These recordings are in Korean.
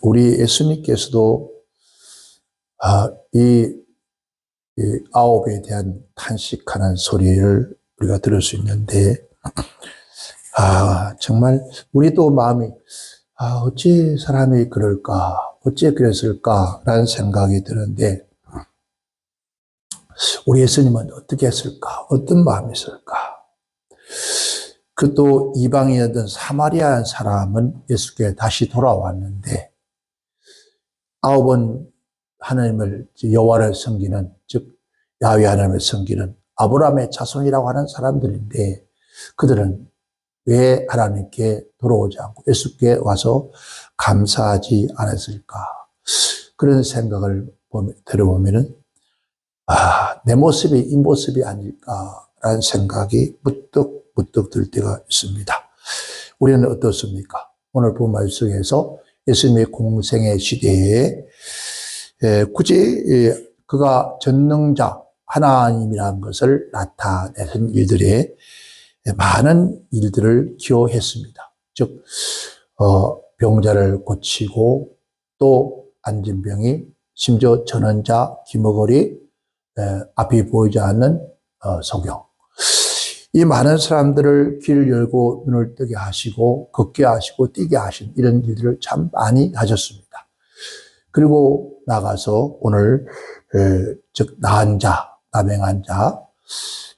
우리 예수님께서도 이 아홉에 대한 탄식하는 소리를 우리가 들을 수 있는데, 정말 우리도 마음이 어찌 사람이 그럴까, 어찌 그랬을까라는 생각이 드는데, 우리 예수님은 어떻게 했을까, 어떤 마음이 있을까? 그 또 이방인이었던 사마리아 사람은 예수께 다시 돌아왔는데, 아홉은 하나님을, 여호와를 섬기는, 즉 야훼 하나님을 섬기는 아브라함의 자손이라고 하는 사람들인데, 그들은 왜 하나님께 돌아오지 않고 예수께 와서 감사하지 않았을까? 그런 생각을 들어보면은 내 모습이 이 모습이 아닐까라는 생각이 무뚝 들 때가 있습니다. 우리는 어떻습니까? 오늘 본 말씀에서 예수님의 공생의 시대에 굳이 그가 전능자 하나님이라는 것을 나타내는 일들에 많은 일들을 기여했습니다. 즉 병자를 고치고 또 앉은 병이, 심지어 전원자 기머거리, 앞이 보이지 않는 소경, 이 많은 사람들을 길을 열고 눈을 뜨게 하시고 걷게 하시고 뛰게 하신 이런 일들을 참 많이 하셨습니다. 그리고 나가서 오늘 즉 나은 자, 남행한 자,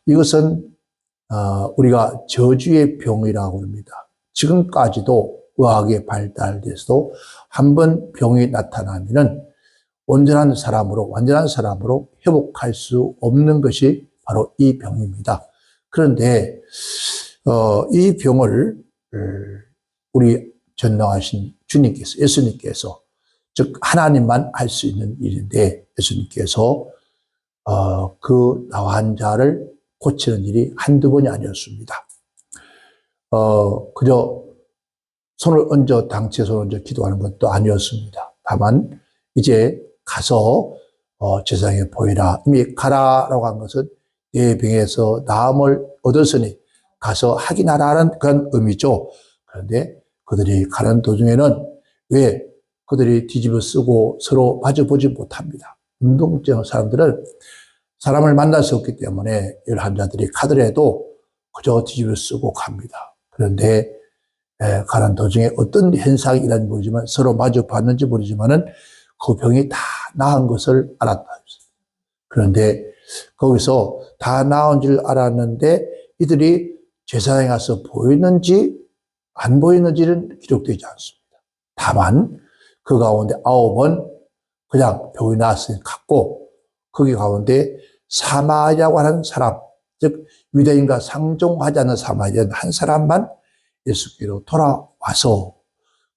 이것은 우리가 저주의 병이라고 합니다. 지금까지도 의학이 발달돼서도 한번 병이 나타나면은 완전한 사람으로 회복할 수 없는 것이 바로 이 병입니다. 그런데 이 병을 우리 전능하신 주님께서, 예수님께서, 즉 하나님만 할 수 있는 일인데, 예수님께서 그 나한 자를 고치는 일이 한두 번이 아니었습니다. 그저 손을 얹어, 당치에 손을 얹어 기도하는 것도 아니었습니다. 다만 이제 가서 제사장에 보이라, 이미 가라라고 한 것은 내 병에서 나음을 얻었으니 가서 확인하라는 그런 의미죠. 그런데 그들이 가는 도중에는 왜 그들이 뒤집어 쓰고 서로 마주보지 못합니다. 운동증 사람들은 사람을 만날 수 없기 때문에 이런 환자들이 가더라도 그저 뒤집어 쓰고 갑니다. 그런데 가는 도중에 어떤 현상이 일어났는지 모르지만, 서로 마주 봤는지 모르지만은 그 병이 다 나은 것을 알았다. 그런데 거기서 다 나은 줄 알았는데 이들이 제사장에 가서 보이는지 안 보이는지는 기록되지 않습니다. 다만 그 가운데 9은 그냥 병이 나았으니 갔고, 거기 가운데 사마리아라고 하는 사람, 즉 유대인과 상종하지 않는 사마리아 한 사람만 예수께로 돌아와서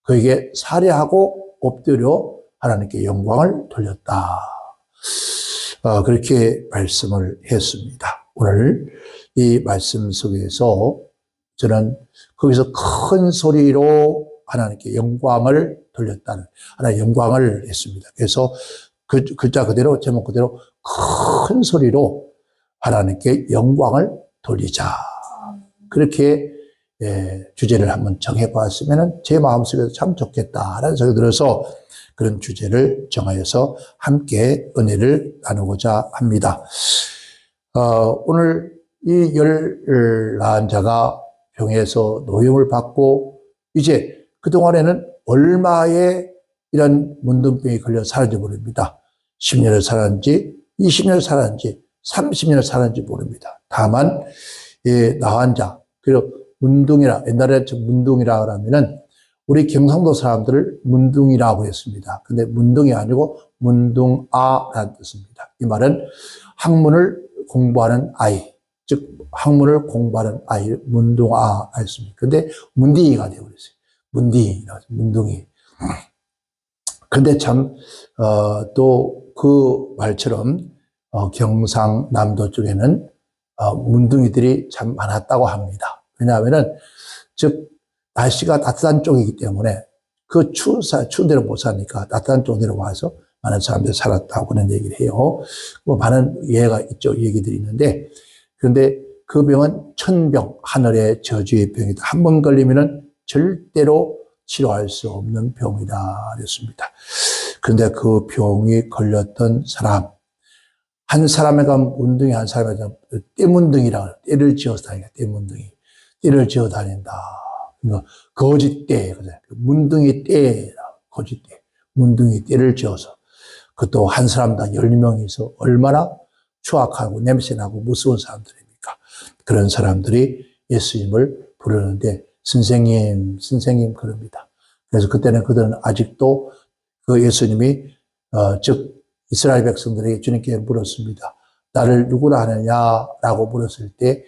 그에게 살해하고 엎드려 하나님께 영광을 돌렸다. 그렇게 말씀을 했습니다. 오늘 이 말씀 속에서 저는 거기서 큰 소리로 하나님께 영광을 돌렸다는, 하나님의 영광을 했습니다. 그래서 그 글자 그대로, 제목 그대로 큰 소리로 하나님께 영광을 돌리자. 그렇게 주제를 한번 정해보았으면 제 마음속에서 참 좋겠다라는 생각이 들어서 그런 주제를 정하여서 함께 은혜를 나누고자 합니다. 오늘 이 나은 자가 병에서 노임을 받고 이제 그동안에는 얼마의 이런 문둥병이 걸려 사라져 버립니다. 10년을 살았는지 20년을 살았는지 30년을 살았는지 모릅니다. 다만 나은 자, 그리고 문둥이라, 옛날에 문둥이라 그러면은 우리 경상도 사람들을 문둥이라고 했습니다. 근데 문둥이 아니고 문둥아라는 뜻입니다. 이 말은 학문을 공부하는 아이, 즉 학문을 공부하는 아이, 문둥아 했습니다. 근데 문둥이가 되어버렸어요. 문둥이. 근데 참 또 그 말처럼 경상남도 쪽에는 문둥이들이 참 많았다고 합니다. 왜냐하면은 즉 날씨가 따뜻한 쪽이기 때문에 그 추운 데로 못 사니까 따뜻한 쪽 내려와서 많은 사람들이 살았다고 그런 얘기를 해요. 뭐 많은 예가 있죠. 얘기들이 있는데, 그런데 그 병은 천병, 하늘의 저주의 병이다. 한 번 걸리면은 절대로 치료할 수 없는 병이다 그랬습니다. 그런데 그 병이 걸렸던 사람, 한 사람에게 문둥이, 한 사람에게 떼문둥이라고 해요. 떼를 지어서 다니까 떼문둥이. 떼를 지어 다닌다. 그러니까 거짓떼, 문둥이 떼라, 거짓떼. 문둥이 떼를 지어서. 그것도 한 사람당 10명이서 얼마나 추악하고 냄새나고 무서운 사람들입니까? 그런 사람들이 예수님을 부르는데 선생님, 선생님 그럽니다. 그래서 그때는 그들은 아직도 그 예수님이 즉 이스라엘 백성들에게 주님께 물었습니다. 나를 누구라 하느냐라고 물었을 때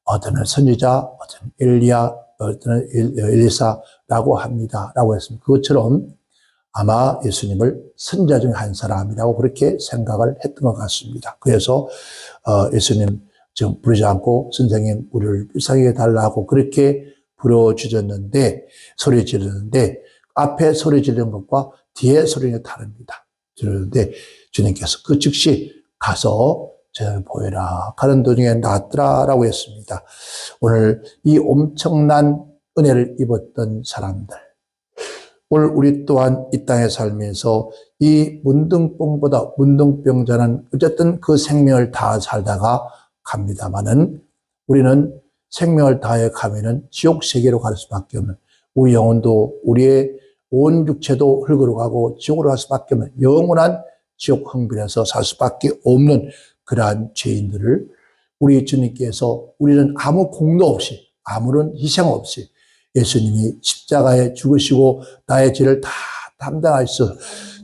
어떤 선지자, 어떤 엘리야, 어떤 엘리사라고 합니다. 라고 했습니다. 그것처럼 아마 예수님을 선지자 중 한 사람이라고 그렇게 생각을 했던 것 같습니다. 그래서 예수님 지금 부르지 않고 선생님 우리를 불쌍히 해달라고 그렇게 부르짖었는데 소리 지르는데 앞에 소리 지르는 것과 뒤에 소리가 다릅니다. 그런데 주님께서 그 즉시 가서 저를 보여라. 가는 도중에 낫더라라고 했습니다. 오늘 이 엄청난 은혜를 입었던 사람들, 오늘 우리 또한 이 땅에 살면서 이 문둥병자는 어쨌든 그 생명을 다 살다가 갑니다마는 우리는 생명을 다해 가면은 지옥 세계로 갈 수밖에 없는, 우리 영혼도 우리의 온 육체도 흙으로 가고 지옥으로 갈 수밖에 없는 영원한 지옥 황변에서 살 수밖에 없는 그러한 죄인들을 우리 주님께서 우리는 아무 공로 없이 아무런 희생 없이 예수님이 십자가에 죽으시고 나의 죄를 다 담당하셔서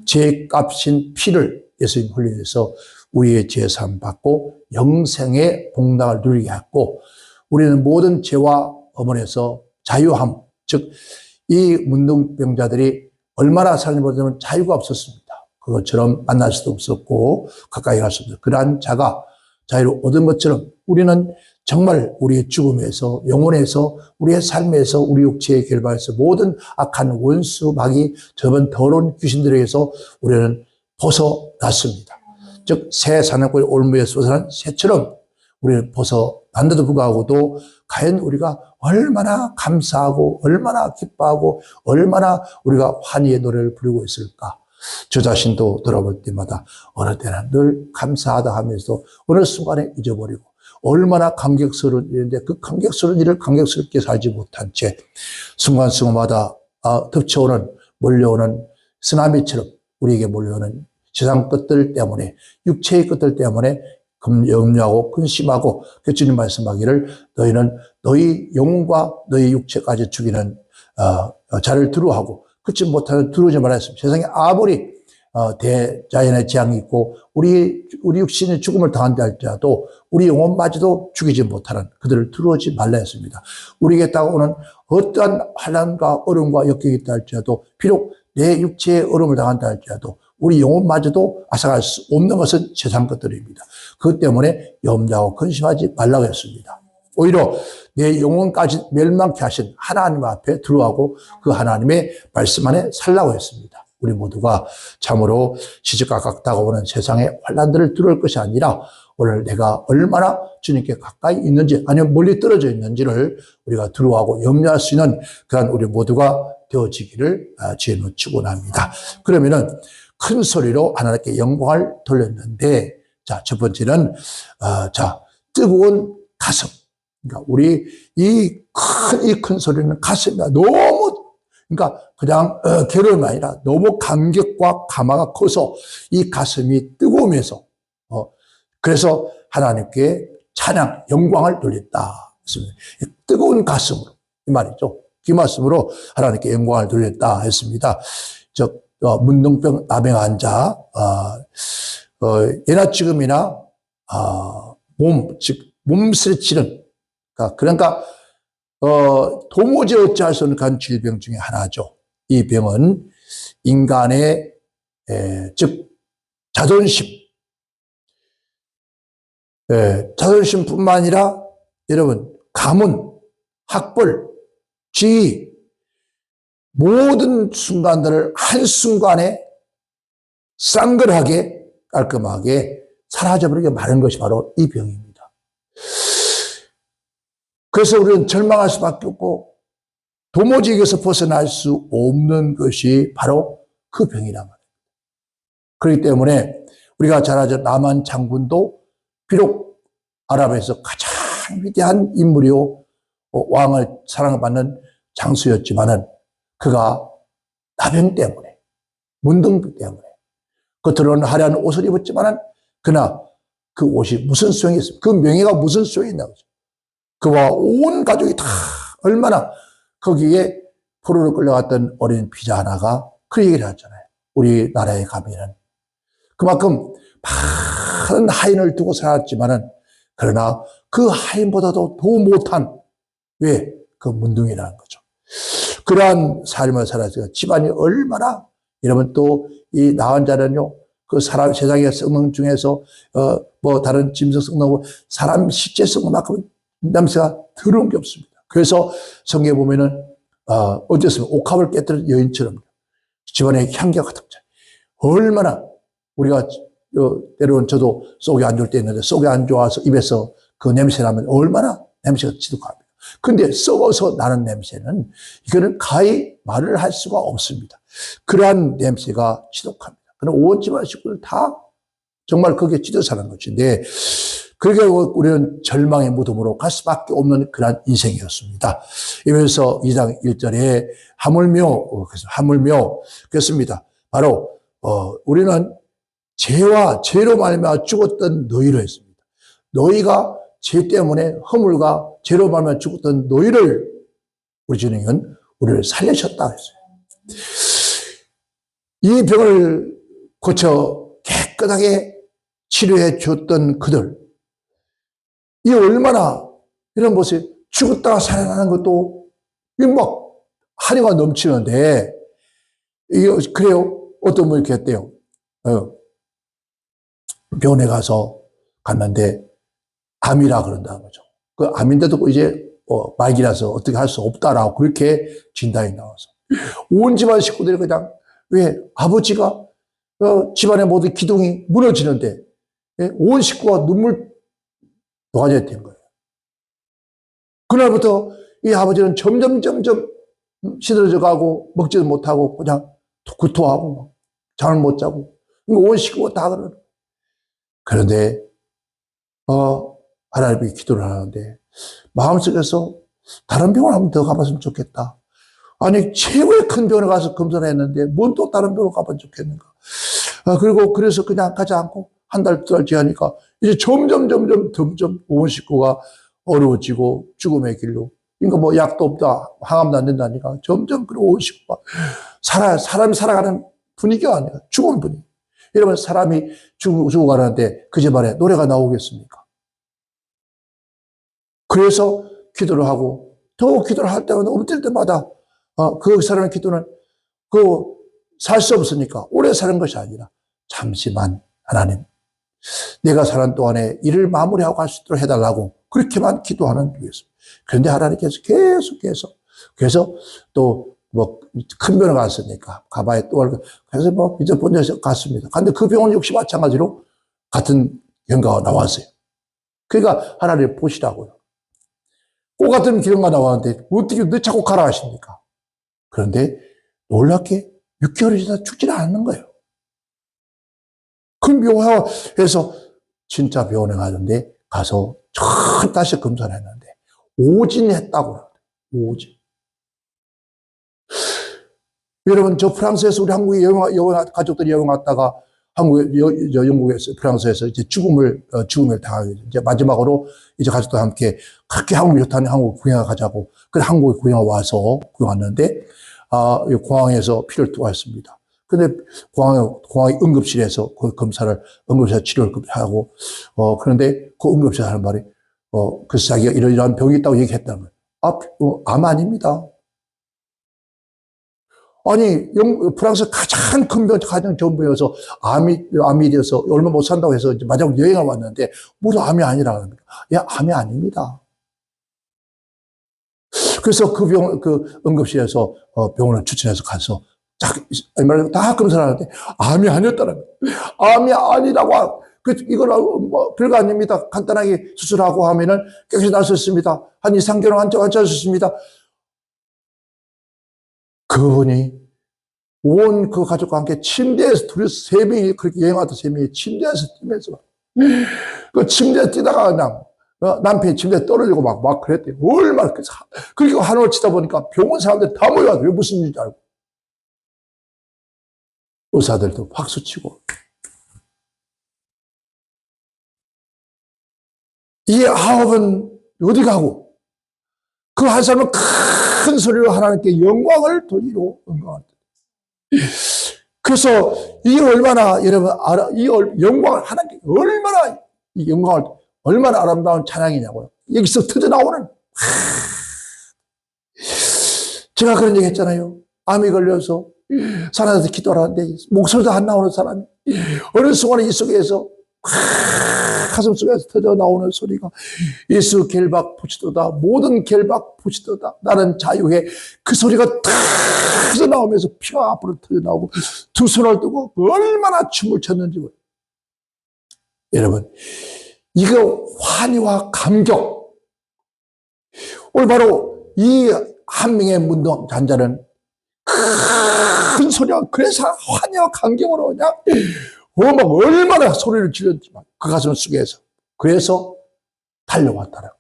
죄값인 피를 예수님 흘리셔서 우리의 죄사함 받고 영생의 복락을 누리게 했고 우리는 모든 죄와 어머니에서 자유함, 즉 이 문둥병자들이 얼마나 삶을 보자면 자유가 없었습니다. 그것처럼 만날 수도 없었고 가까이 갈 수도 없었고 그러한 자가 자유를 얻은 것처럼 우리는 정말 우리의 죽음에서 영혼에서 우리의 삶에서 우리 육체의 결박에서 모든 악한 원수 마귀 저번 더러운 귀신들에게서 우리는 벗어났습니다. 즉 새 사냥꾼이 올무에 솟아난 새처럼 우리는 벗어난데도 불구하고도 과연 우리가 얼마나 감사하고 얼마나 기뻐하고 얼마나 우리가 환희의 노래를 부르고 있을까. 저 자신도 돌아볼 때마다 어느 때는 늘 감사하다 하면서 어느 순간에 잊어버리고 얼마나 감격스러운 일인데 그 감격스러운 일을 감격스럽게 살지 못한 채 순간순간마다 덮쳐오는 몰려오는 쓰나미처럼 우리에게 몰려오는 세상 것들 때문에 육체의 것들 때문에 염려하고 근심하고 그 주님 말씀하기를 너희는 너희 영혼과 너희 육체까지 죽이는 자를 두려워하고 그치 못하는 두려우지 말라 했습니다. 세상에 아무리 대자연의 재앙이 있고 우리 육신이 죽음을 당한다 할지라도 우리 영혼마저도 죽이지 못하는 그들을 두려워하지 말라 했습니다. 우리에게 다가오는 어떠한 환난과 어려움과 역경이 있다 할지라도 비록 내 육체의 어려움을 당한다 할지라도 우리 영혼마저도 앗아갈 수 없는 것은 세상 것들입니다. 그것 때문에 염려하고 근심하지 말라고 했습니다. 오히려 내 영혼까지 멸망케 하신 하나님 앞에 들어가고 그 하나님의 말씀 안에 살라고 했습니다. 우리 모두가 참으로 시시각각 다가오는 세상의 환난들을 두려울 것이 아니라 오늘 내가 얼마나 주님께 가까이 있는지 아니면 멀리 떨어져 있는지를 우리가 두려워하고 염려할 수 있는 그런 우리 모두가 되어지기를 주님으로 축원합니다. 그러면은 큰 소리로 하나님께 영광을 돌렸는데, 자, 첫 번째는, 뜨거운 가슴. 그러니까 우리 이 큰 소리는 가슴이 너무, 그러니까 그냥 괴로움이 아니라 너무 감격과 감화가 커서 이 가슴이 뜨거우면서, 그래서 하나님께 찬양, 영광을 돌렸다. 뜨거운 가슴으로, 이 말이죠. 이 말씀으로 하나님께 영광을 돌렸다 했습니다. 문둥병 나병 환자, 예나 지금이나, 몸쓰러치는, 그러니까, 도무지 어찌할 수 없는 그런 질병 중에 하나죠. 이 병은 인간의, 즉, 자존심, 자존심뿐만 아니라 여러분, 가문, 학벌, 지위, 모든 순간들을 한순간에 쌍글하게 깔끔하게 사라져버리게 마는 것이 바로 이 병입니다. 그래서 우리는 절망할 수밖에 없고 도무지 여기서 벗어날 수 없는 것이 바로 그 병이란 말이에요. 그렇기 때문에 우리가 잘 아죠. 나만 장군도 비록 아랍에서 가장 위대한 인물이요, 왕을 사랑받는 장수였지만은 그가 나병 때문에, 문둥병 때문에 겉으로는 화려한 옷을 입었지만은 그러나 그 옷이 무슨 소용이 있습니까? 그 명예가 무슨 소용이 있나 보죠. 그와 온 가족이 다 얼마나 거기에 포로로 끌려갔던 어린 피자 하나가 그 얘기를 하잖아요. 우리나라에 가면은 그만큼 많은 하인을 두고 살았지만은 그러나 그 하인보다도 더 못한 왜? 그 문둥이라는 거죠. 그러한 삶을 살았어요. 집안이 얼마나 여러분 또 이 나은 자는요 그 사람 세상의 성능 중에서 뭐 다른 짐승 성능하고 사람 시체 성능만큼 냄새가 더러운 게 없습니다. 그래서 성경에 보면은 어쨌습니까? 옥합을 깨뜨린 여인처럼 집안에 향기가 가득 차요. 얼마나 우리가 때로는 저도 속이 안 좋을 때 있는데 속이 안 좋아서 입에서 그 냄새 나면 얼마나 냄새가 지독합니다. 근데 썩어서 나는 냄새는 이거는 가히 말을 할 수가 없습니다. 그러한 냄새가 지독합니다. 그럼 온 집안 식구들 다 정말 거기에 찢어 사는 것인데 그러게 우리는 절망의 무덤으로 갈 수밖에 없는 그러한 인생이었습니다. 이면서 2장 1절에 하물며 그렇습니다. 바로 우리는 죄와 죄로 말미암아 죽었던 너희로 했습니다. 너희가 죄 때문에 허물과 죄로 말미암아 죽었던 너희를 우리 주님은 우리를 살리셨다 했어요. 이 병을 고쳐 깨끗하게 치료해 줬던 그들, 이 얼마나 이런 모습 죽었다가 살아나는 것도 막 한이가 넘치는데 이게 그래요? 어떤 분이 이렇게 했대요. 병원에 가서 갔는데 암이라 그런다는 거죠. 그 암인데도 이제 말기라서 어떻게 할 수 없다라고 그렇게 진단이 나와서 온 집안 식구들이 그냥 왜 아버지가 집안의 모든 기둥이 무너지는데 온 식구가 눈물 노가지가 된 거예요. 그날부터 이 아버지는 점점 시들어져 가고 먹지도 못하고 그냥 구토하고 잠을 못 자고 온 식구가 다 그러는 거예요. 그런데 하나님이 기도를 하는데 마음속에서 다른 병원 한번 더 가봤으면 좋겠다. 아니 최고의 큰 병원에 가서 검사를 했는데 뭔 또 다른 병원 가봤으면 좋겠는가. 그리고 그래서 그냥 가지 않고 한 달, 두 달 지나니까 이제 점점 온 식구가 어려워지고 죽음의 길로. 그러니까 뭐 약도 없다, 항암도 안 된다니까 점점 그리고 온 식구가 사람이 살아가는 분위기가 아니라 죽은 분위기. 여러분 사람이 죽어가는데 그 집안에 노래가 나오겠습니까? 그래서 기도를 하고 더 기도를 할 때마다 엎드릴 때마다 그 사람의 기도는 살 수 없으니까 오래 사는 것이 아니라 잠시만 하나님 내가 사는 동안에 일을 마무리하고 갈 수 있도록 해달라고 그렇게만 기도하는 중이었습니다. 그런데 하나님께서 계속해서 그래서 또 뭐 큰 병원에 갔으니까 가봐야 또 그래서 뭐 이제 본전에서 갔습니다. 근데 그 병원 역시 마찬가지로 같은 경과가 나왔어요. 그러니까 하나님 보시라고요. 똑같은 경과가 나왔는데 어떻게 너 자꾸 가라 하십니까? 그런데 놀랍게 6개월이 지나 죽지는 않는 거예요. 큰 병원에서 진짜 병원에 가는데 가서 다시 검사를 했는데 오진했다고 그래요. 오진. 여러분 저 프랑스에서 우리 한국에 가족들이 여행 왔다가 영국에서 프랑스에서 이제 죽음을 당하게 이제 마지막으로 이제 가족들 함께 그렇게 한국이 좋다니 한국 구경 가자고 그래 한국에 구경 와서 구경 왔는데 공항에서 피를 투하했습니다. 근데 공항 응급실에서 그 응급실에서 치료를 하고 그런데 그 응급실에 하는 말이 그래서 자기가 이러이러한 병이 있다고 얘기했다는 거예요. 암 아닙니다. 아니, 프랑스 가장 큰 병, 가장 좋은 병이어서 암이 돼서 얼마 못 산다고 해서 이제 마지막 여행을 왔는데, 모두 암이 아니라 합니까? 야, 암이 아닙니다. 그래서 그 응급실에서 병원을 추천해서 가서 다 검사를 하는데, 암이 아니었다는 거예요. 암이 아니라고, 이거는 뭐 별거 아닙니다. 간단하게 수술하고 하면은 깨끗이 날 수 있습니다. 한 2, 3개월 환자할 수 있습니다. 그분이 온 그 가족과 함께 침대에서 둘이서 3명이 그렇게 여행하던 3명이 침대에서 뛰면서 그 침대에 뛰다가 그냥 남편이 침대에 떨어지고 막 그랬대요. 얼마나 그리고 한올 치다 보니까 병원 사람들 다 모여가지고 왜 무슨 일인지 알고 의사들도 박수치고 이 9은 어디 가고 그 한 사람은 큰 소리로 하나님께 영광을 돌리고 영광을 그래서 이게 얼마나 여러분 알아 이 영광을 하나님께 얼마나 이 영광을 얼마나 아름다운 찬양이냐고요. 여기서 터져 나오는 제가 그런 얘기 했잖아요. 암이 걸려서 살아서 기도하는데 목소리도 안 나오는 사람이 어느 순간에 이 속에서 가슴 속에서 터져 나오는 소리가 예수 결박 부치도다 모든 결박 부치도다 나는 자유해 그 소리가 탁 터져 나오면서 피가 앞으로 터져 나오고 두 손을 뜨고 얼마나 춤을 췄는지 여러분 이거 환희와 감격 오늘 바로 이 한 명의 문동 잔자는 큰 소리와 그래서 환희와 감격으로 그냥 막 얼마나 소리를 지르지만 그 가슴 속에서 그래서 달려왔다는 거예요.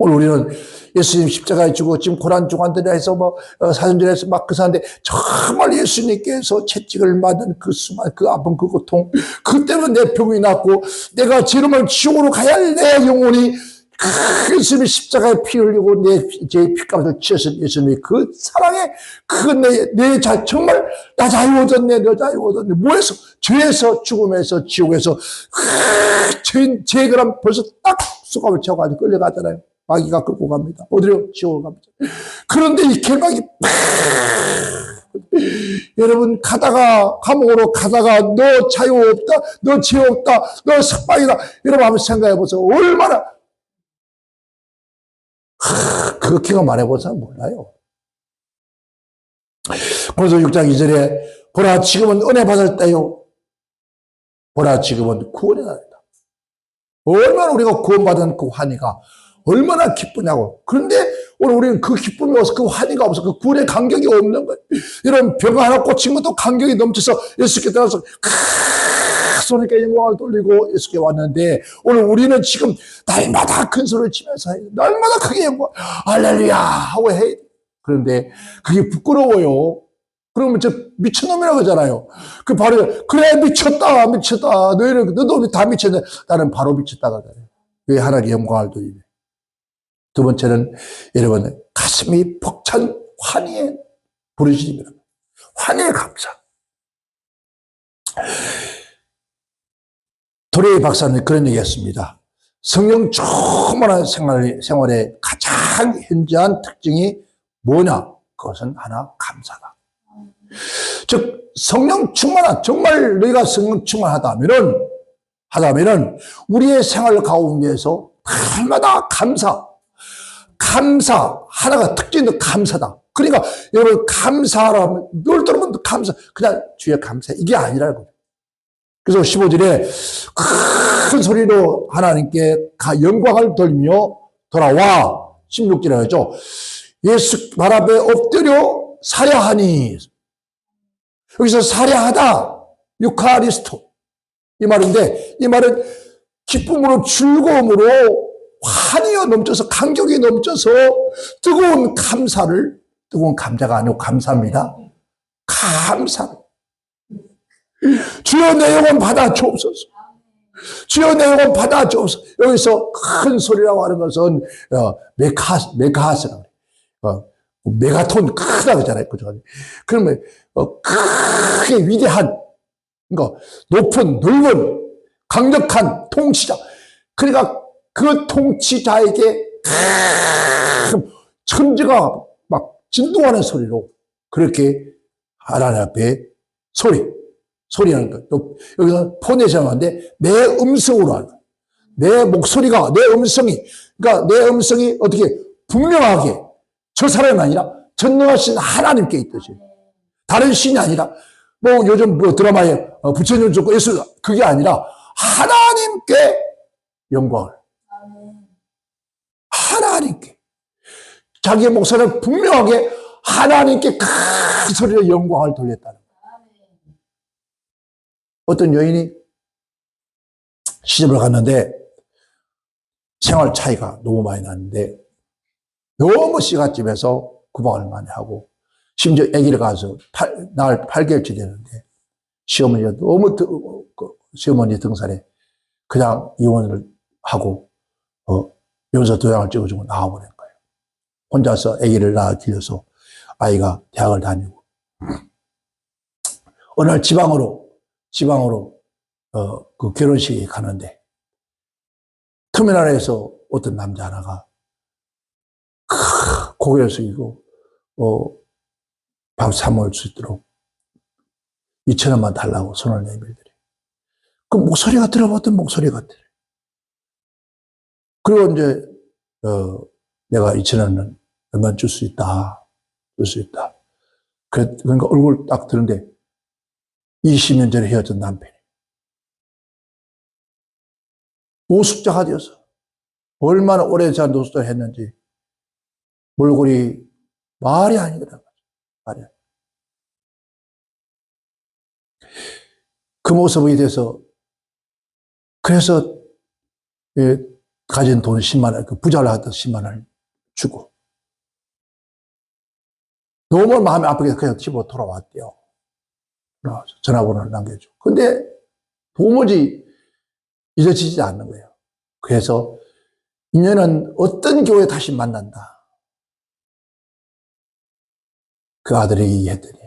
오늘 우리는 예수님 십자가에 죽고 지금 고난중환들이라 해서 사순절에서 막 그 사는데 정말 예수님께서 채찍을 맞은 그 수만 그 아픈 그 고통 그 때문에 내 병이 났고 내가 지름을 지옥으로 가야 할 내 영혼이 예수님이 십자가에 피 흘리고 제 피값을 치셨은 예수님이 그 사랑에 정말 나 자유 얻었네 너 자유 얻었네 뭐해서 죄에서 죽음에서 지옥에서 죄 그럼 벌써 딱 수갑을 채워가지고 끌려가잖아요. 마귀가 끌고 갑니다. 어디로? 지옥으로 갑니다. 그런데 이 결박이 여러분 가다가 감옥으로 가다가 너 자유 없다 너 죄 없다 너 석방이다 여러분 한번 생각해 보세요. 얼마나 그렇게가 말해보자 몰라요. 고린도 6장 2절에 보라 지금은 은혜 받을 때요 보라 지금은 구원의 날이다. 얼마나 우리가 구원받은 그 환희가 얼마나 기쁘냐고. 그런데 오늘 우리는 그 기쁨이 없어 그 환희가 없어 그 구원의 감격이 없는 거예요. 이런 병 하나 꽂힌 것도 감격이 넘쳐서 예수께 따라서 소리께 영광을 돌리고 예수께 왔는데 오늘 우리는 지금 날마다 큰 소리를 치면서 해요. 날마다 크게 영광 할렐루야 하고 해. 그런데 그게 부끄러워요. 그러면 저 미친놈이라고 하잖아요. 그 바로 그래 미쳤다 너희는 너도 다 미쳤네. 나는 바로 미쳤다고 하잖아요. 왜 하나님께 영광을 돌리네. 두 번째는 여러분 가슴이 벅찬 환희의 부르짖음이랍니다. 환희의 감사. 도레이 박사는 그런 얘기했습니다. 성령 충만한 생활의 가장 현저한 특징이 뭐냐? 그것은 하나 감사다. 즉 성령 충만한 정말 너희가 성령 충만하다면은 우리의 생활 가운데에서 날마다 감사 하나가 특징도 감사다. 그러니까 여러분 감사라면 늘 들으면 감사 그냥 주의 감사 이게 아니라고. 그래서 15절에 큰 소리로 하나님께 영광을 돌리며 돌아와 16절에 하죠. 예수 발 앞에 엎드려 살야하니 여기서 살야하다 유카리스토 이 말인데 이 말은 기쁨으로 즐거움으로 환희가 넘쳐서 감격이 넘쳐서 뜨거운 감사가 아니고 감사입니다. 감사. 주여 내 영혼 받아 주옵소서. 주여 내 영혼 받아 주옵소서. 여기서 큰 소리라고 하는 것은 메가하스라고 그래요. 메가톤 크다 그러잖아요. 그러면 크게 위대한 그러니까 높은 넓은 강력한 통치자. 그러니까 그 통치자에게 천지가 막 진동하는 소리로 그렇게 하나님 앞에 소리하는 것. 또 여기서 포네이션인데 내 음성으로 하는 것. 내 목소리가 내 음성이 그러니까 내 음성이 어떻게 분명하게 저 사람이 아니라 전능하신 하나님께 있듯이 다른 신이 아니라 뭐 요즘 뭐 드라마에 부처님 좋고 예수 그게 아니라 하나님께 영광을 하나님께 자기의 목소리를 분명하게 하나님께 큰 소리로 영광을 돌렸다는 거예요. 어떤 여인이 시집을 갔는데 생활 차이가 너무 많이 났는데 너무 시가집에서 구박을 많이 하고 심지어 아기를 가서 날 8개월치 되는데 시어머니가 너무 시어머니 등살에 그냥 이혼을 하고 용서 도장을 찍어주고 나와버린 거예요. 혼자서 아기를 낳아 길러서 아이가 대학을 다니고 어느 날 지방으로 그 결혼식에 가는데 터미널에서 어떤 남자 하나가 고개를 숙이고 밥 사 먹을 수 있도록 2,000원만 달라고 손을 내밀더래. 그 목소리가 들어봤던 목소리 같아. 그리고 이제 내가 2,000원은 얼마 줄 수 있다. 줄 수 있다. 그러니까 얼굴 딱 드는데 20년 전에 헤어진 남편이 노숙자가 되어서 얼마나 오래 자 노숙자를 했는지 몰골이 말이 아니더라고요. 말이 아니더라고요. 그 모습에 대해서 그래서 가진 돈 10만 원, 그 부자를 하던 10만 원을 주고 너무 마음이 아프게 그냥 집으로 돌아왔대요. 전화번호를 남겨주고. 근데 도무지 잊어지지 않는 거예요. 그래서 인연은 어떤 교회에 다시 만난다. 그 아들이 얘기했더니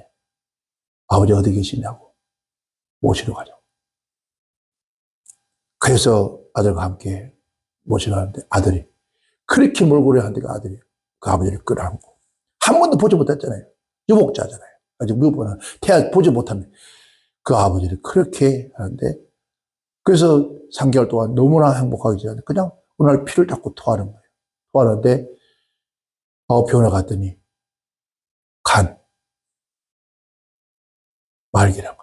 아버지 어디 계시냐고 모시러 가자고. 그래서 아들과 함께 모시러 가는데 아들이 그렇게 몰골이 하는데 아들이 그 아버지를 끌어안고 한 번도 보지 못했잖아요. 유목자잖아요. 아직 무엇보다 보지 못하는 그 아버지를 그렇게 하는데 그래서 3개월 동안 너무나 행복하게 지냈는데 그냥 어느 날 피를 자꾸 토하는 거예요. 토하는데 병원에 갔더니 간 말기라고.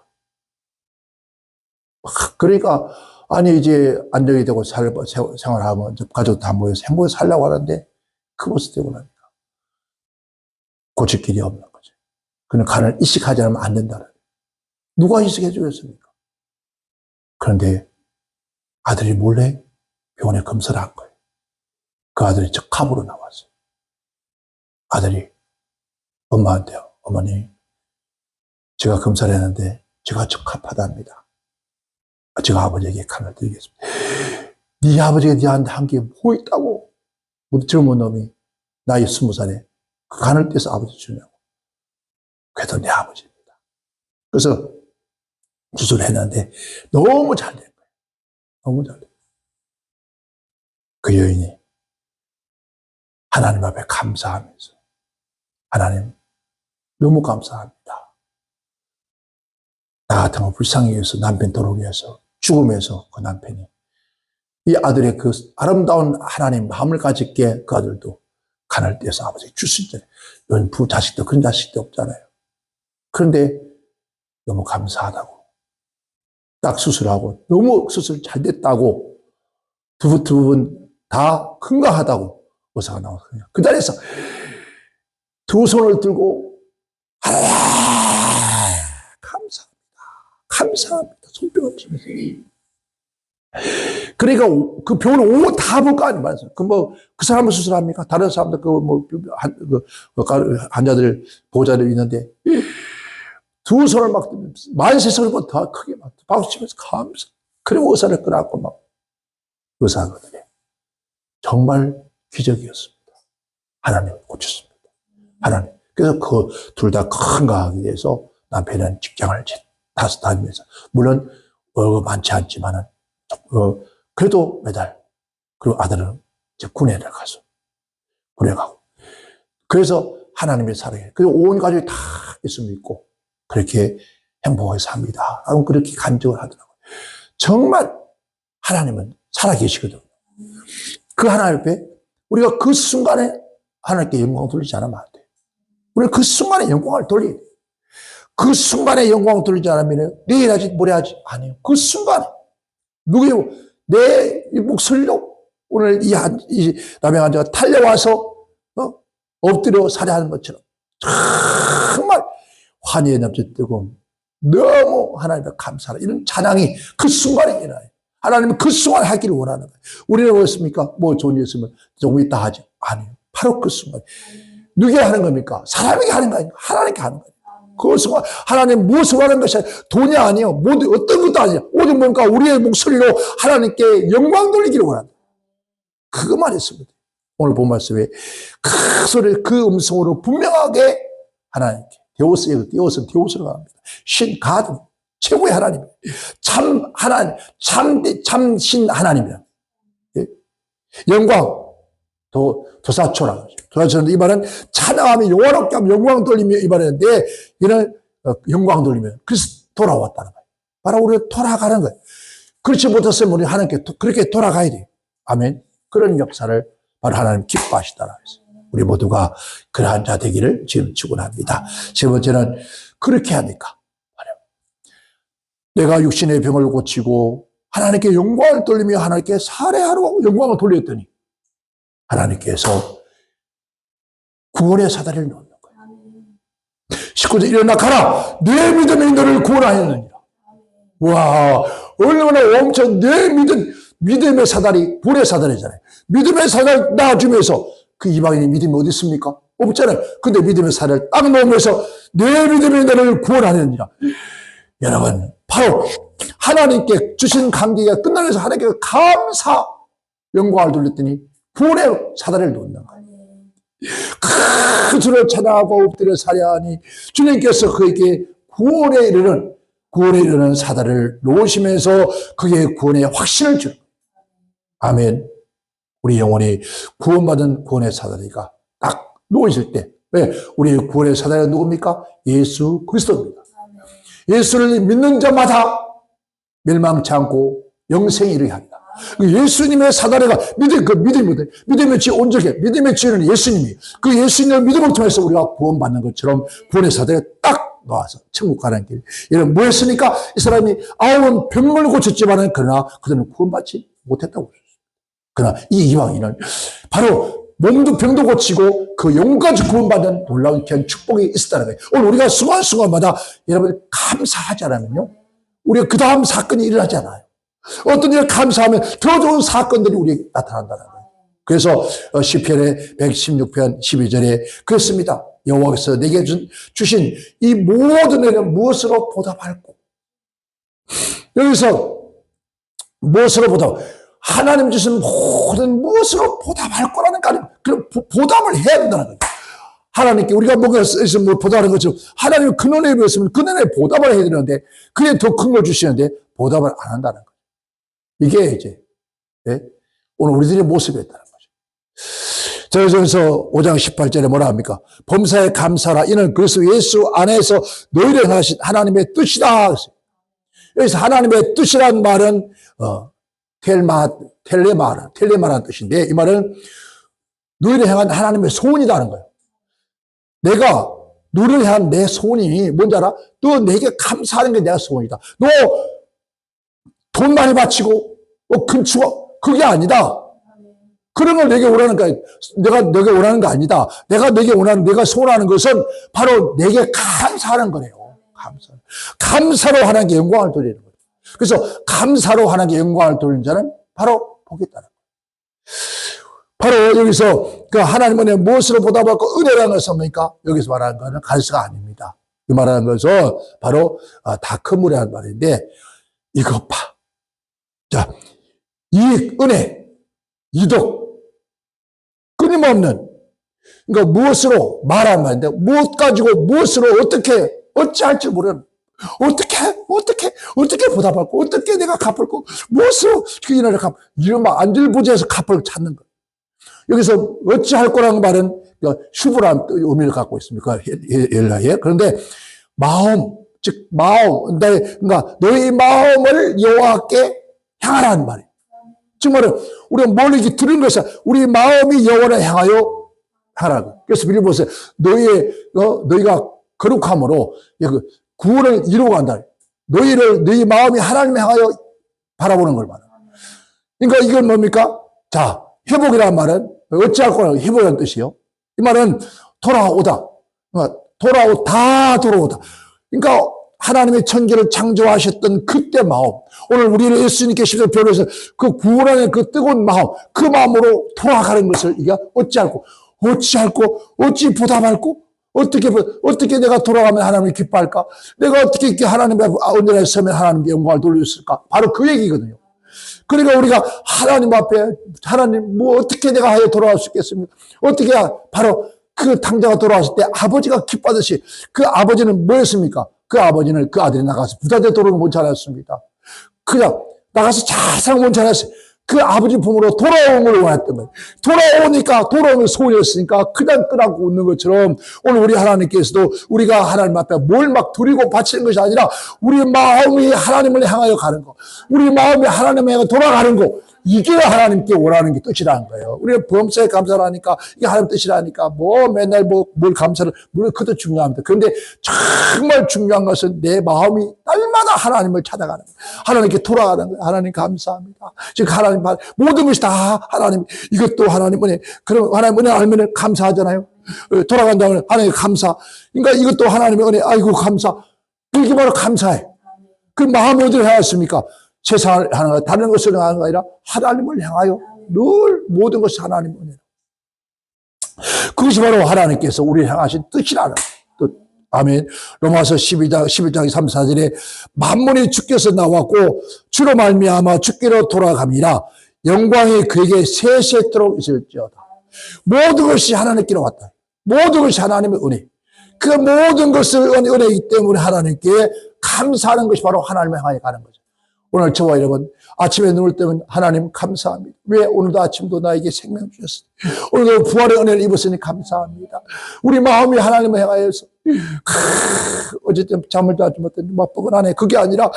그러니까 아니 이제 안정이 되고 생활하면 가족 다 모여서 행복히 살려고 하는데 그 모습 되고 나니까 고칠 길이 없는 거죠. 그는 간을 이식하지 않으면 안 된다는. 누가 이식해 주겠습니까? 그런데 아들이 몰래 병원에 검사를 한 거예요. 그 아들이 적합으로 나왔어요. 아들이 엄마한테요. 어머니, 제가 검사를 했는데 제가 적합하답니다. 제가 아버지에게 간을 드리겠습니다. 네 아버지가 네한테 한 게 뭐 있다고? 우리 젊은 놈이 나이 20살에 그 간을 떼서 아버지 주냐고. 그래도 내 아버지입니다. 그래서 수술을 했는데 너무 잘 된 거예요. 너무 잘 된 거예요. 그 여인이 하나님 앞에 감사하면서 하나님 너무 감사합니다. 나 같은 불쌍히 위해서 남편 돌아오기 위해서 죽음에서 그 남편이 이 아들의 그 아름다운 하나님 마음을 가졌기에 그 아들도 간을 떼서 아버지에게 줄 수 있잖아요. 이런 부자식도 그런 자식도 없잖아요. 그런데 너무 감사하다고 딱 수술하고 너무 수술 잘 됐다고 두 분 다 건강하다고 의사가 나왔거든요. 그 자리에서 두 손을 들고 감사합니다. 감사합니다. 손뼉을 치면서. 그러니까 그 병원은 온 다 볼 거 아니에요. 그 사람을 수술합니까? 다른 사람들 환자들 보호자들 있는데 두 손을 막 만세 소리보다 더 크게 막 박수 치면서 감사. 그리고 의사를 끌어안고 막 의사거든요. 정말 기적이었습니다. 하나님 고쳤습니다. 하나님. 그래서 그 둘 다 건강하게 돼서 남편은 직장을 다시 다니면서 물론 월급 많지 않지만은 그래도 매달 그리고 아들은 이제 군에를 가서 군에 가고 그래서 하나님의 사랑에 그리고 온 가족이 다 있음을 믿고 그렇게 행복하게 삽니다. 그렇게 간증을 하더라고요. 정말 하나님은 살아계시거든요. 그 하나님 앞에 우리가 그 순간에 하나님께 영광을 돌리지 않으면 안 돼요. 우리가 그 순간에 영광을 돌려야 돼요. 그 순간에 영광을 돌리지 않으면 내일 하지 모레 하지 아니요. 그 순간에 내 목소리로 오늘 이 남의 환자가 달려와서 엎드려 살해하는 것처럼 정말 환희에 넘쳐뜨고 너무 하나님의 감사라 이런 찬양이 그 순간에 일어나요. 하나님은 그 순간에 하기를 원하는 거예요. 우리는 뭐였습니까? 뭐 좋은 일 있으면 조금 이따 하죠. 아니요. 바로 그 순간. 누가 하는 겁니까? 사람에게 하는 거 아니에요. 하나님께 하는 거예요. 그 순간 하나님 무엇을 하는 것이 돈이 아니에요. 모두 어떤 것도 아니에요. 오직 뭔가 우리의 목소리로 하나님께 영광 돌리기를 원한다. 그것만 했으면 돼요. 오늘 본 말씀에 그 소리, 그 음성으로 분명하게 하나님께 데오스에 데오스로 합니다. 신 가드 최고의 하나님, 참 하나님, 참신 하나님이야. 예? 영광 도사초라. 도사초는 이 말은 찬양하며 영화롭게 하며 영광 돌리며 이 말인데 이는 영광 돌리며 그래서 돌아왔다는 거예요. 바로 우리가 돌아가는 거예요. 그렇지 못했으면 우리 하나님께 그렇게 돌아가야 돼요. 아멘. 그런 역사를 바로 하나님 기뻐하시다라고 했어요. 우리 모두가 그러한 자 되기를 지금 축원합니다. 세 번째는 그렇게 하니까 내가 육신의 병을 고치고 하나님께 영광을 돌리며 하나님께 살해하러 영광을 돌렸더니 하나님께서 구원의 사다리를 놓는 거예요. 19절 일어나 가라 내 믿음이 너를 구원하였느니라. 와 얼마나 엄청 내 믿음의 사다리 구원의 사다리잖아요. 믿음의 사다리를 놔주면서 그 이방인의 믿음이 어디 있습니까? 없잖아요. 근데 믿음의 사다리를 딱 놓으면서 내 믿음이 너를 구원하였느니라. 여러분 바로 하나님께 주신 관계가 끝나면서 하나님께 감사 영광을 돌렸더니 구원의 사다리를 놓는 거예요. 그 주를 찬양하고 엎드려 살야하니 주님께서 그에게 구원에 이르는 사다리를 놓으시면서 그의 구원의 확신을 주는 거예요. 아멘. 우리 영혼이 구원받은 구원의 사다리가 딱 놓이실 때 왜? 우리의 구원의 사다리가 누굽니까? 예수 그리스도입니다. 예수를 믿는 자마다 멸망치 않고 영생에 이르게 합니다. 예수님의 사다리가 믿음의 지 온전해. 믿음의 지는 예수님이 그 예수님의 믿음을 통해서 우리가 구원받는 것처럼 구원의 사다리가 딱 나와서 천국 가는 길. 이런 뭐 했으니까 이 사람이 9 병을 고쳤지만은 그러나 그들은 구원받지 못했다고 그랬어요. 그러나 이 이방인은 바로 몸도 병도 고치고 그 영까지 구원받는 놀라운 귀한 축복이 있었다는 거예요. 오늘 우리가 순간순간마다 여러분 감사하지 않으면요. 우리가 그 다음 사건이 일어나지 않아요. 어떤 일을 감사하면 더 좋은 사건들이 우리에게 나타난다는 거예요. 그래서 시편의 116편 12절에 그렇습니다. 여호와께서 내게 주신 이 모든 애는 무엇으로 보답할꼬? 여기서 무엇으로 보답? 하나님 주신 모든 무엇으로 보답할 거라는 그런 보답을 해야 된다는 거예요. 하나님께 우리가 뭐가 있으면 뭐 보답하는 것처럼 하나님이 그 은혜에 비했으면 그 은혜에 보답을 해야 되는데 그게 더 큰 걸 주시는데 보답을 안 한다는 거예요. 이게 이제 오늘 우리들의 모습이었다는 거죠. 자, 여기서 5장 18절에 뭐라 합니까? 범사에 감사라 이는 그리스도 예수 안에서 너희를 행하신 하나님의 뜻이다. 여기서 하나님의 뜻이란 말은 텔레마라는 뜻인데 이 말은 너희를 향한 하나님의 소원이라는 거예요. 내가 너를 향한 내 소원이 뭔지 알아? 너 내게 감사하는 게 내가 소원이다. 너 돈 많이 바치고 금추가 그게 아니다. 그런 걸 내게 원하는 거야. 내가 내게 원하는 거 아니다. 내가 소원하는 것은 바로 내게 감사하는 거래요. 감사로 하나님께 영광을 돌리는 거예요. 그래서 감사로 하나님께 영광을 돌리는 자는 바로 복이 있다는 거예요. 바로 여기서 그 하나님은 무엇으로 보답받고 은혜라는 것은 뭡니까? 여기서 말하는 것은 갈수가 아닙니다. 이 말하는 것은 바로 다크물이라는 말인데 이것 봐. 자, 이익, 은혜, 이덕, 끊임없는 그러니까 무엇으로 말하는 말인데 무엇 가지고 무엇으로 어찌할지 모르는 어떻게 보답할고 어떻게 내가 갚을고 무엇으로 그 인하를 이런 막 안절부절해서 갚을 찾는 거. 여기서 어찌할 거라는 말은 슈브라는 의미를 갖고 있습니다. 헬라에. 그런데 마음, 즉 마음, 그러니까 너희 마음을 여호와께 향하라는 말이에요. 즉 말은 우리가 뭘 이렇게 들은 것은 우리 마음이 여호와를 향하여 하라고. 그래서 빌리 보세요. 너희가 거룩함으로 구원을 이루고 간다. 너희 마음이 하나님을 향하여 바라보는 걸 말해요. 그러니까 이건 뭡니까? 자, 회복이라는 말은 어찌할 거라고 회복이라는 뜻이요. 이 말은 돌아오다. 다 돌아오다. 그러니까 하나님의 천지를 창조하셨던 그때 마음, 오늘 우리를 예수님께 십자가 변호해서 그 구원하는 그 뜨거운 마음, 그 마음으로 돌아가는 것을 이게 어찌 보답할고, 어떻게 내가 돌아가면 하나님이 기뻐할까? 내가 어떻게 이렇게 하나님의 언제나 서면 하나님께 영광을 돌렸을까? 바로 그 얘기거든요. 그러니까 우리가 하나님 앞에, 하나님, 어떻게 내가 하여 돌아갈 수 있겠습니까? 어떻게, 바로 그 탕자가 돌아왔을 때 아버지가 기뻐하듯이 그 아버지는 뭐였습니까? 그 아버지는 그 아들이 나가서 부자대 도로를 못 찾았습니다. 그냥 나가서 자상 못 찾았어요. 그 아버지 품으로 돌아오는 걸 원했던 거예요. 돌아오면 소원이었으니까 그냥 끄라고 웃는 것처럼 오늘 우리 하나님께서도 우리가 하나님 앞에 뭘 막 드리고 바치는 것이 아니라 우리 마음이 하나님을 향하여 가는 거, 우리 마음이 하나님을 향해 돌아가는 거, 이게 하나님께 원하는 게 뜻이라는 거예요. 우리가 범사에 감사를 하니까 이게 하나님 뜻이라니까 맨날 뭘 감사를, 물론 그것도 중요합니다. 그런데 정말 중요한 것은 내 마음이 날마다 하나님을 찾아가는 거예요. 하나님께 돌아가는 거예요. 하나님 감사합니다. 즉 하나님 모든 것이 다 하나님, 이것도 하나님 은혜. 그럼 하나님 은혜 알면 감사하잖아요. 돌아간 다음에 하나님 감사. 그러니까 이것도 하나님의 은혜. 아이고 감사. 그게 바로 감사해. 그 마음을 어디로 향했습니까? 세상을 향하여 다른 것을 향하는 게 아니라 하나님을 향하여 늘 모든 것이 하나님 은혜. 그것이 바로 하나님께서 우리를 향하신 뜻이라는 뜻. 아멘. 로마서 11장 3, 4절에 만물이 주께서 나왔고 주로 말미암아 주께로 돌아갑니다. 영광이 그에게 세세토록 있을지어다. 모든 것이 하나님께로 왔다. 모든 것이 하나님의 은혜. 그 모든 것을 은혜이기 때문에 하나님께 감사하는 것이 바로 하나님을 향해 가는 거죠. 오늘 저와 여러분 아침에 눈을 뜨면 하나님 감사합니다. 왜 오늘도 아침도 나에게 생명 주셨습니다. 오늘도 부활의 은혜를 입었으니 감사합니다. 우리 마음이 하나님을 향하여서 어쨌든 잠을 자지 못했는데 막 뻐근하네. 그게 아니라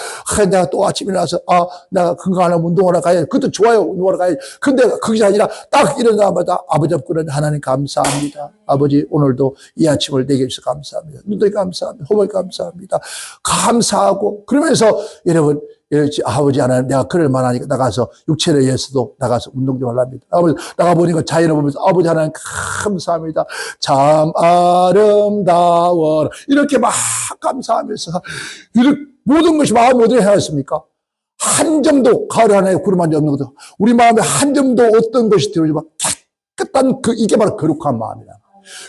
내가 또 아침에 일어나서 내가 건강하려면 운동하러 가야 돼. 그것도 좋아요. 운동하러 가야 돼. 근데 그게 아니라 딱 일어나자마자 아버지 앞으로 하나님 감사합니다. 아버지 오늘도 이 아침을 내게 주셔서 감사합니다. 눈도 감사합니다. 호흡 감사합니다. 감사하고 그러면서 여러분 아버지 하나님 내가 그럴 만하니까 나가서 육체를 위해서도 나가서 운동 좀 하랍니다. 아버지 나가보니까 자연을 보면서 아버지 하나님 감사합니다. 참 아름다워라. 이렇게 막 감사하면서 모든 것이 마음이 어디에 향했습니까? 한 점도 가을 하나에 구름 한 점 없는 것도 우리 마음에 한 점도 어떤 것이 들어오지 마 깨끗한 이게 바로 거룩한 마음이다.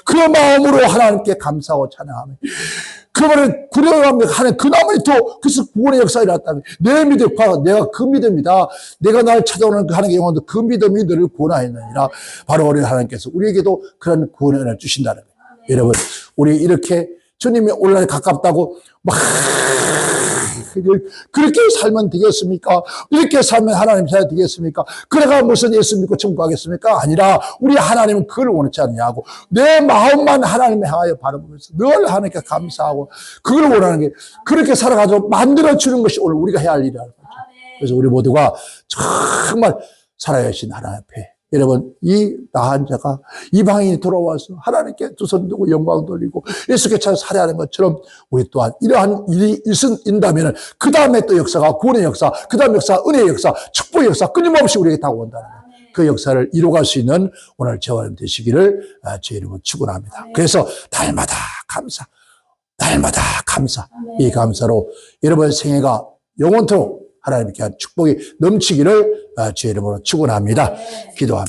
그 마음으로 하나님께 감사하고 찬양하며 그 말을 구려가며 하는 그 나머지 또 그래서 구원의 역사가 일어났다면 내 믿음, 내가 그 믿음이다. 내가 나를 찾아오는 그 하나님의 영혼도 그 믿음이 너를 구원하였느니라. 바로 우리 하나님께서 우리에게도 그런 구원의 은혜를 주신다는 거예요. 여러분 우리 이렇게 주님이 오늘날 가깝다고 막 그렇게 살면 되겠습니까? 이렇게 살면 하나님 사야 되겠습니까? 그래가 무슨 예수 믿고 천국 가겠습니까? 아니라 우리 하나님은 그걸 원하지 않냐고 내 마음만 하나님을 향하여 바라보면서 늘 하나님께 감사하고 그걸 원하는 게 그렇게 살아가지고 만들어주는 것이 오늘 우리가 해야 할 일이라는 거죠. 그래서 우리 모두가 정말 살아계신 하나님 앞에 여러분 이 나한 자가 이방인이 돌아와서 하나님께 두 손 들고 영광 돌리고 예수께 찾아 살아야 하는 것처럼 우리 또한 이러한 일이 있다면 그 다음에 또 역사가 구원의 역사, 그 다음 역사 은혜의 역사, 축복의 역사 끊임없이 우리에게 다가온다는 거예요. 그 역사를 이루어갈 수 있는 오늘 저와 여러분 되시기를 제 이름으로 축원합니다. 그래서 날마다 감사, 날마다 감사, 이 감사로 여러분의 생애가 영원토록 하나님께 한 축복이 넘치기를 주의 이름으로 축원합니다. 기도합니다.